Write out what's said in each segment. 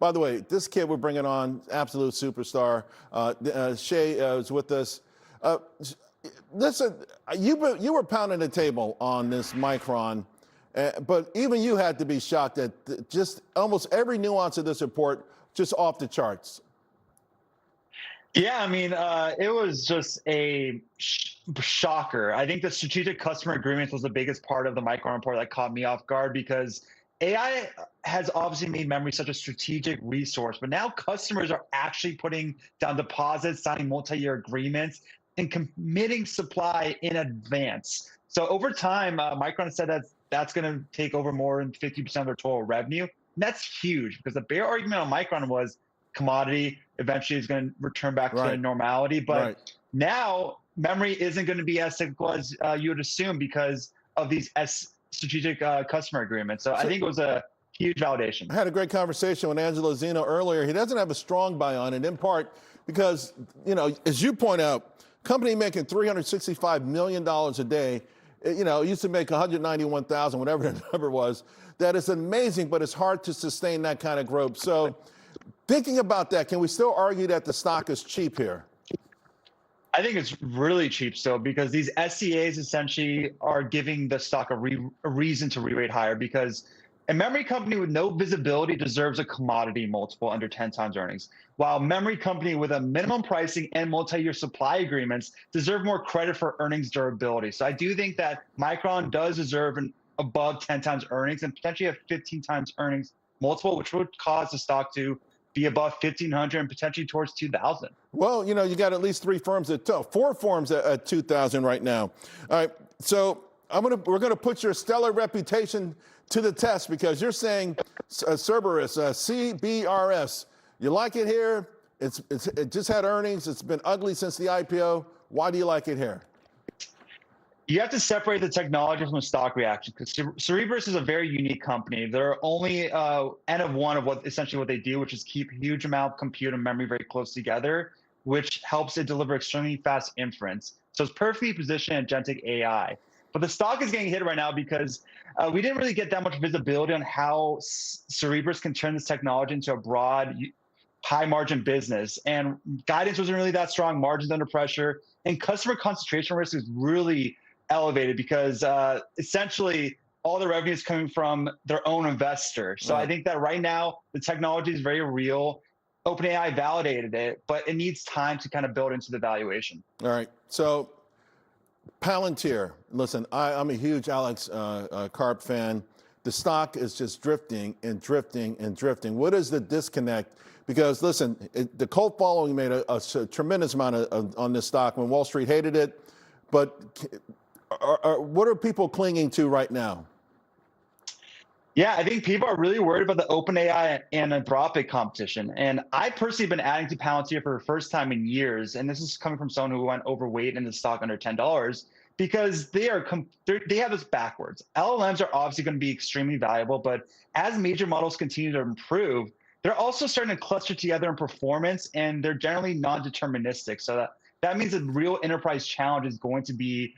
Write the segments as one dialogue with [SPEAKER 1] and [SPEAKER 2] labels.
[SPEAKER 1] By the way, this kid we're bringing on, absolute superstar. Shay is with us. Listen, you were pounding the table on this Micron, but even you had to be shocked at just almost every nuance of this report, just off the charts.
[SPEAKER 2] Yeah, I mean, it was just a shocker. I think the strategic customer agreements was the biggest part of the Micron report that caught me off guard because AI has obviously made memory such a strategic resource, but now customers are actually putting down deposits, signing multi-year agreements, and committing supply in advance. So over time, Micron said that that's going to take over more than 50% of their total revenue. And that's huge because the bear argument on Micron was commodity eventually is going to return back to
[SPEAKER 1] Right.
[SPEAKER 2] normality. But
[SPEAKER 1] Right.
[SPEAKER 2] now memory isn't going to be as cyclical as you would assume because of these strategic customer agreements. So I think it was a huge validation.
[SPEAKER 1] I had a great conversation with Angelo Zeno earlier. He doesn't have a strong buy on it, in part because, you know, as you point out, company making $365 million a day, you know, used to make 191,000, whatever the number was. That is amazing, but it's hard to sustain that kind of growth. So thinking about that, can we still argue that the stock is cheap here?
[SPEAKER 2] I think it's really cheap still because these SCAs essentially are giving the stock a reason to re-rate higher because a memory company with no visibility deserves a commodity multiple under 10 times earnings, while a memory company with a minimum pricing and multi-year supply agreements deserve more credit for earnings durability. So I do think that Micron does deserve an above 10 times earnings and potentially a 15 times earnings multiple, which would cause the stock to be above 1,500 and potentially towards 2,000.
[SPEAKER 1] Well, you know, you got at least four firms at 2,000 right now. All right, so we're gonna put your stellar reputation to the test because you're saying Cerberus, CBRS. You like it here? It just had earnings. It's been ugly since the IPO. Why do you like it here?
[SPEAKER 2] You have to separate the technology from the stock reaction because Cerberus is a very unique company. They're only N of one of essentially what they do, which is keep a huge amount of compute and memory very close together, which helps it deliver extremely fast inference. So it's perfectly positioned in agentic AI. But the stock is getting hit right now because we didn't really get that much visibility on how Cerberus can turn this technology into a broad, high margin business. And guidance wasn't really that strong, margins under pressure, and customer concentration risk is really elevated because essentially all the revenue is coming from their own investor. So
[SPEAKER 1] Right.
[SPEAKER 2] I think that right now the technology is very real. OpenAI validated it, but it needs time to kind of build into the valuation.
[SPEAKER 1] All right, so Palantir, listen, I'm a huge Alex Karp fan. The stock is just drifting and drifting and drifting. What is the disconnect? Because listen, the cult following made a tremendous amount on this stock when Wall Street hated it. But what are people clinging to right now?
[SPEAKER 2] Yeah, I think people are really worried about the OpenAI and Anthropic competition. And I personally have been adding to Palantir for the first time in years. And this is coming from someone who went overweight in the stock under $10 because they have this backwards. LLMs are obviously going to be extremely valuable, but as major models continue to improve, they're also starting to cluster together in performance and they're generally non-deterministic. So that means the real enterprise challenge is going to be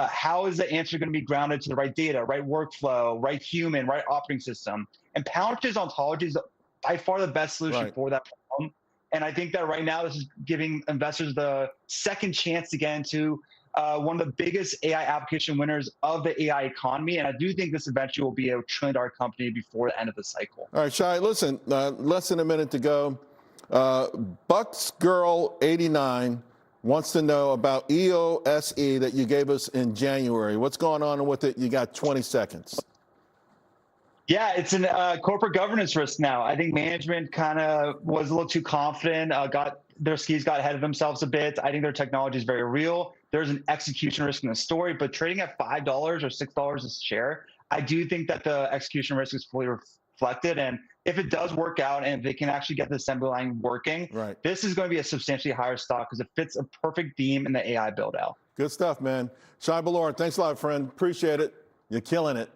[SPEAKER 2] how is the answer going to be grounded to the right data, right workflow, right human, right operating system? And Palantir's ontology is by far the best solution for that problem. And I think that right now this is giving investors the second chance to get into one of the biggest AI application winners of the AI economy. And I do think this eventually will be a $1 trillion company before the end of the cycle.
[SPEAKER 1] All right, Shay, listen, less than a minute to go. Bucks Girl 89 wants to know about EOSE that you gave us in January. What's going on with it? You got 20 seconds.
[SPEAKER 2] Yeah, it's a corporate governance risk now. I think management kind of was a little too confident, got ahead of themselves a bit. I think their technology is very real. There's an execution risk in the story, but trading at $5 or $6 a share, I do think that the execution risk is fully reflected. And if it does work out and if they can actually get the assembly line working, this is going to be a substantially higher stock because it fits a perfect theme in the AI build out.
[SPEAKER 1] Good stuff, man. Shay Boloor, thanks a lot, friend. Appreciate it. You're killing it.